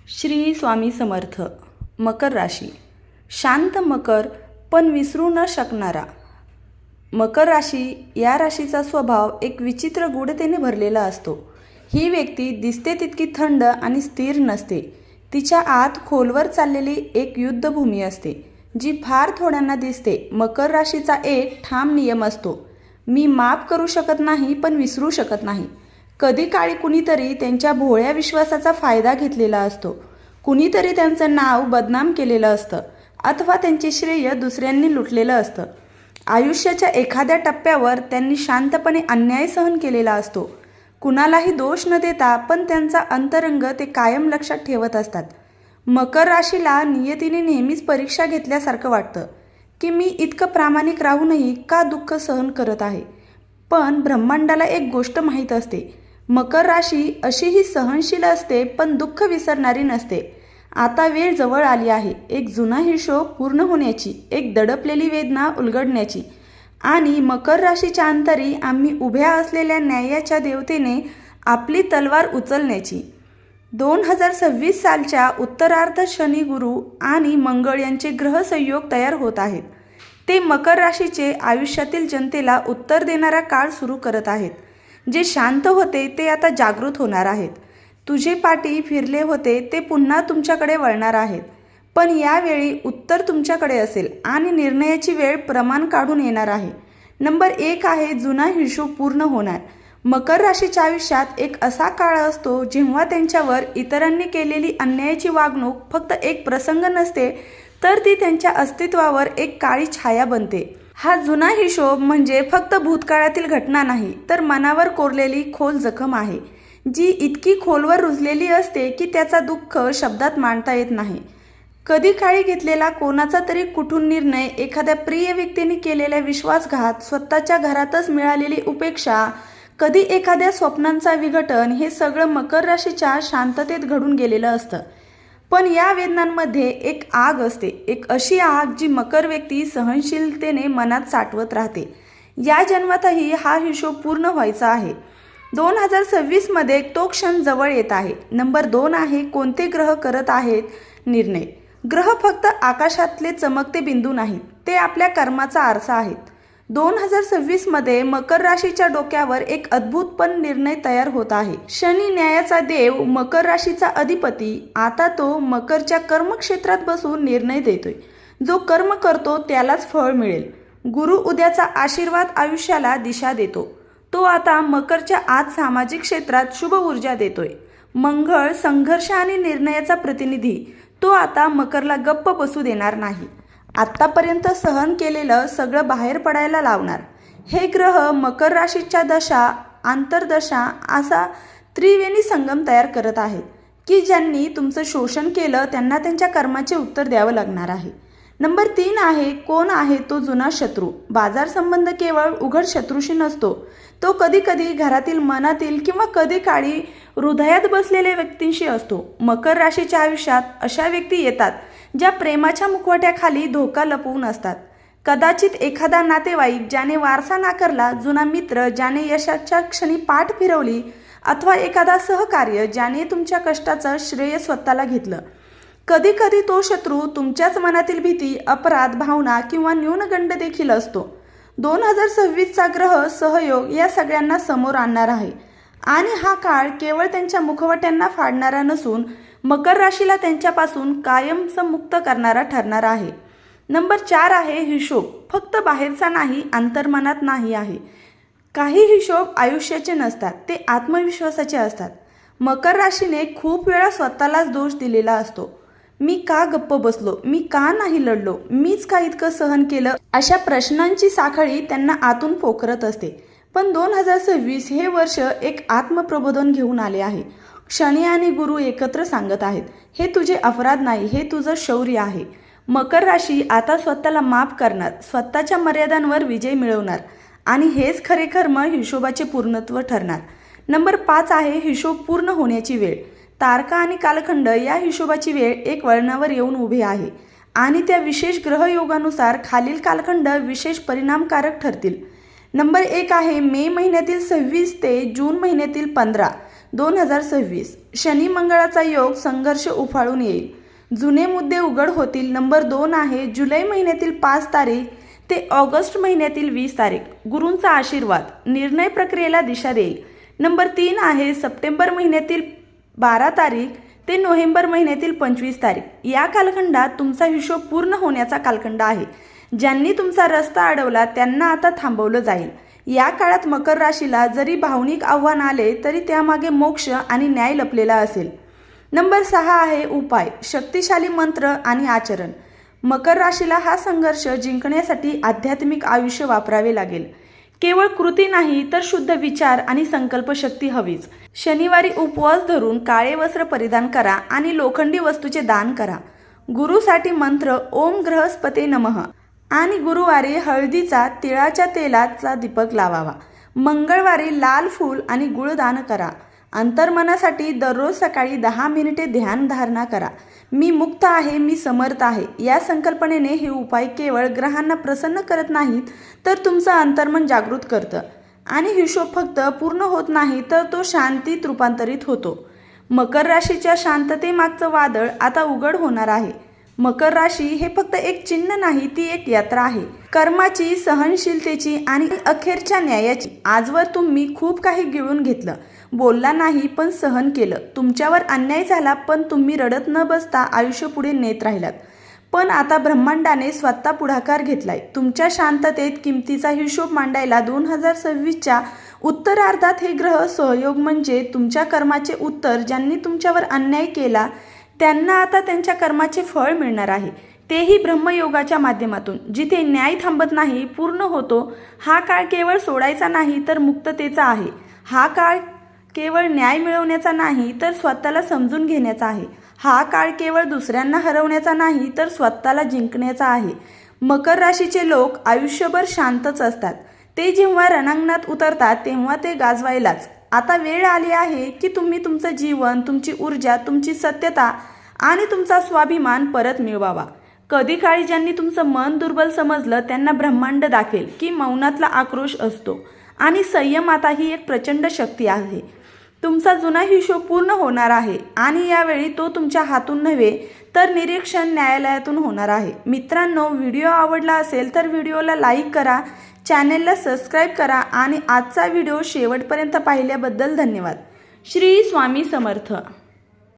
श्री स्वामी समर्थ. मकर राशी. शांत मकर पण विसरू न शकणारा. मकर राशी या राशीचा स्वभाव एक विचित्र गूढतेने भरलेला असतो. ही व्यक्ती दिसते तितकी थंड आणि स्थिर नसते. तिच्या आत खोलवर चाललेली एक युद्धभूमी असते, जी फार थोड्यांना दिसते. मकर राशीचा एक ठाम नियम असतो: मी माफ करू शकत नाही पण विसरू शकत नाही. कधी काळी कुणीतरी त्यांच्या भोळ्या विश्वासाचा फायदा घेतलेला असतो. कुणीतरी त्यांचं नाव बदनाम केलेलं असतं अथवा त्यांचे श्रेय दुसऱ्यांनी लुटलेलं असतं. आयुष्याच्या एखाद्या टप्प्यावर त्यांनी शांतपणे अन्याय सहन केलेला असतो, कुणालाही दोष न देता, पण त्यांचा अंतरंग ते कायम लक्षात ठेवत असतात. मकर राशीला नियतीने नेहमीच परीक्षा घेतल्यासारखं वाटतं की मी इतकं प्रामाणिक राहूनही का दुःख सहन करत आहे. पण ब्रह्मांडाला एक गोष्ट माहीत असते: मकर राशी अशीही सहनशील असते, पण दुःख विसरणारी नसते. आता वेळ जवळ आली आहे एक जुना हिशोब पूर्ण होण्याची, एक दडपलेली वेदना उलगडण्याची. आणि मकर राशीच्या अंतरी आम्ही उभ्या असलेल्या न्यायाच्या देवतेने आपली तलवार उचलण्याची. 2026 सालच्या उत्तरार्ध शनी, गुरु आणि मंगळ यांचे ग्रहसंयोग तयार होत आहेत. ते मकर राशीचे आयुष्यातील जनतेला उत्तर देणारा काळ सुरू करत आहेत. जे शांत होते ते आता जागृत होणार आहेत. तुझे पाठी फिरले होते ते पुन्हा तुमच्याकडे वळणार आहेत. पण यावेळी उत्तर तुमच्याकडे असेल आणि निर्णयाची वेळ प्रमाण काढून येणार आहे. नंबर 1 आहे जुना हिशोब पूर्ण होणार. मकर राशीच्या आयुष्यात एक असा काळ असतो जेव्हा त्यांच्यावर इतरांनी केलेली अन्यायाची वागणूक फक्त एक प्रसंग नसते, तर ती त्यांच्या अस्तित्वावर एक काळी छाया बनते. हा जुना हिशोब म्हणजे फक्त भूतकाळातील घटना नाही, तर मनावर कोरलेली खोल जखम आहे, जी इतकी खोलवर रुजलेली असते की त्याचा दुःख शब्दात मांडता येत नाही. कधी काळी घेतलेला कोणाचा तरी कुठून निर्णय, एखाद्या प्रिय व्यक्तीने केलेला विश्वासघात, स्वतःच्या घरातच मिळालेली उपेक्षा, कधी एखाद्या स्वप्नांचा विघटन, हे सगळं मकर राशीच्या शांततेत घडून गेलेलं असतं. पण या वेदनांमध्ये एक आग असते, एक अशी आग जी मकर व्यक्ती सहनशीलतेने मनात साठवत राहते. या जन्मातही हा हिशोब पूर्ण व्हायचा आहे. 2026 मध्ये तो क्षण जवळ येत आहे. नंबर 2 आहे कोणते ग्रह करत आहेत निर्णय. ग्रह फक्त आकाशातले चमकते बिंदू नाहीत, ते आपल्या कर्माचा आरसा आहेत. 2026 मध्ये मकर राशीच्या डोक्यावर एक अद्भुत पण निर्णय तयार होत आहे. शनी, न्यायाचा देव, मकर राशीचा अधिपती, आता तो मकरच्या कर्मक्षेत्रात बसून निर्णय देतोय. जो कर्म करतो त्यालाच फळ मिळेल. गुरु, उद्याचा आशीर्वाद आयुष्याला दिशा देतो. तो आता मकरच्या आत सामाजिक क्षेत्रात शुभ ऊर्जा देतोय. मंगळ, संघर्ष आणि निर्णयाचा प्रतिनिधी, तो आता मकरला गप्प बसू देणार नाही. आत्तापर्यंत सहन केलेलं सगळं बाहेर पडायला लावणार. हे ग्रह मकर राशीच्या दशा, आंतरदशा असा त्रिवेणी संगम तयार करत आहेत की ज्यांनी तुमचं शोषण केलं त्यांना त्यांच्या कर्माचे उत्तर द्यावं लागणार आहे. नंबर 3 आहे कोण आहे तो जुना शत्रू. बाजार संबंध केवळ उघड शत्रूशी नसतो, तो कधी कधी घरातील, मनातील किंवा कधी काळी हृदयात बसलेल्या व्यक्तींशी असतो. मकर राशीच्या आयुष्यात अशा व्यक्ती येतात ज्या प्रेमाच्या मुखवट्याखाली धोका लपवून असतात. कदाचित एखादा नातेवाईक ज्याने वारसा नाकारला, जुना मित्र ज्याने यशाच्या क्षणी पाठ फिरवली, अथवा एखादा सहकार्य ज्याने तुमच्या कष्टाचं श्रेय स्वतःला घेतलं. कधी कधी तो शत्रू तुमच्याच मनातील भीती, अपराध भावना किंवा न्यूनगंड देखील असतो. 2026चा ग्रह सहयोग या सगळ्यांना समोर आणणार आहे. आणि हा काळ केवळ त्यांच्या मुखवट्यांना फाडणारा नसून मकर राशीला त्यांच्यापासून कायमचं मुक्त करणारा ठरणार आहे. नंबर 4 आहे हिशोब. फक्त बाहेरचा नाही, अंतर्मनात नाही आहे. काही हिशोब आयुष्याचे नसतात, ते आत्मविश्वासाचे असतात. मकर राशीने खूप वेळा स्वतःलाच दोष दिलेला असतो. मी का गप्प बसलो, मी का नाही लढलो, मीच का इतकं सहन केलं, अशा प्रश्नांची साखळी त्यांना आतून पोखरत असते. पण 2026 हे वर्ष एक आत्मप्रबोधन घेऊन आले आहे. शनी आणि गुरु एकत्र सांगत आहेत, हे तुझे अपराध नाही, हे तुझं शौर्य आहे. मकर राशी आता स्वतःला माफ करणार, स्वतःच्या मर्यादांवर विजय मिळवणार आणि हेच खरे कर्म हिशोबाचे पूर्णत्व ठरणार. नंबर 5 आहे हिशोब पूर्ण होण्याची वेळ. तारका आणि कालखंड या हिशोबाची वेळ एक वळणावर येऊन उभी आहे आणि त्या विशेष ग्रहयोगानुसार खालील कालखंड विशेष परिणामकारक ठरतील. नंबर 1 आहे मे महिन्यातील 26 ते जून महिन्यातील 15, 2026. शनी मंगळाचा योग संघर्ष उफाळून येईल. जुने मुद्दे उघड होतील. नंबर 2 आहे जुलै महिन्यातील 5 तारीख ते ऑगस्ट महिन्यातील 20 तारीख. गुरूंचा आशीर्वाद निर्णय प्रक्रियेला दिशा देईल. नंबर 3 आहे सप्टेंबर महिन्यातील 12 तारीख ते नोव्हेंबर महिन्यातील 25 तारीख. या कालखंडात तुमचा हिशोब पूर्ण होण्याचा कालखंड आहे. ज्यांनी तुमचा रस्ता अडवला त्यांना आता थांबवलं जाईल. या काळात मकर राशीला जरी भावनिक आव्हान आले तरी त्यामागे मोक्ष आणि न्याय लपलेला असेल. नंबर 6 आहे उपाय, शक्तिशाली मंत्र आणि आचरण. मकर राशीला हा संघर्ष जिंकण्यासाठी आध्यात्मिक आयुष्य वापरावे लागेल. केवळ कृती नाही तर शुद्ध विचार आणि संकल्पशक्ती हवीच. शनिवारी उपवास धरून काळे वस्त्र परिधान करा आणि लोखंडी वस्तूचे दान करा. गुरुसाठी मंत्र ओम ग्रहस्पते नमः आणि गुरुवारी हळदीचा तिळाच्या तेलाचा दीपक लावावा. मंगळवारी लाल फूल आणि गुळ दान करा. अंतर्मनासाठी दररोज सकाळी 10 मिनिटे ध्यान धारणा करा. मी मुक्त आहे, मी समर्थ आहे या संकल्पनेने हे उपाय केवळ ग्रहांना प्रसन्न करत नाहीत तर तुमचं अंतर्मन जागृत करतं आणि हिशोब फक्त पूर्ण होत नाही तर तो शांतीत रूपांतरित होतो. मकर राशीच्या शांततेमागचं वादळ आता उघड होणार आहे. मकर राशी हे फक्त एक चिन्ह नाही, ती एक यात्रा आहे. कर्माची, सहनशीलतेची आणि अखेरच्या न्यायाची. आजवर तुम्ही खूप काही गिळून घेतलं, बोलला नाही पण सहन केलं. तुमच्यावर अन्याय झाला पण तुम्ही रडत न बसता आयुष्य पुढे नेत राहिलात. पण आता ब्रह्मांडाने स्वतः पुढाकार घेतलाय. तुमच्या शांततेत किमतीचा हिशोब मांडायला 2026च्या उत्तरार्धात हे ग्रह सहयोग म्हणजे तुमच्या कर्माचे उत्तर. ज्यांनी तुमच्यावर अन्याय केला त्यांना आता त्यांच्या कर्माचे फळ मिळणार आहे, तेही ब्रह्मयोगाच्या माध्यमातून. जिथे न्याय थांबत नाही, पूर्ण होतो. हा काळ केवळ सोडायचा नाही तर मुक्ततेचा आहे. हा काळ केवळ न्याय मिळवण्याचा नाही तर स्वतःला समजून घेण्याचा आहे. हा काळ केवळ दुसऱ्यांना हरवण्याचा नाही तर स्वतःला जिंकण्याचा आहे. मकर राशीचे लोक आयुष्यभर शांतच असतात. ते जेव्हा रणांगणात उतरतात तेव्हा ते गाजवायलाच. आता वेळ आली आहे की तुम्ही तुमचं जीवन, तुमची ऊर्जा, तुमची सत्यता आणि तुमचा स्वाभिमान परत मिळवावा. कधी काळी ज्यांनी तुमचं मन दुर्बल समजलं त्यांना ब्रह्मांड दाखवेल की मौनातला आक्रोश असतो आणि संयम आता ही एक प्रचंड शक्ती आहे. तुमचा जुना हिशोब पूर्ण होणार आहे आणि यावेळी तो तुमच्या हातून नव्हे तर निरीक्षण न्यायालयातून होणार आहे. मित्रांनो, व्हिडिओ आवडला असेल तर व्हिडिओला लाईक करा, चॅनेलला सबस्क्राईब करा आणि आजचा व्हिडिओ शेवटपर्यंत पाहिल्याबद्दल धन्यवाद. श्री स्वामी समर्थ.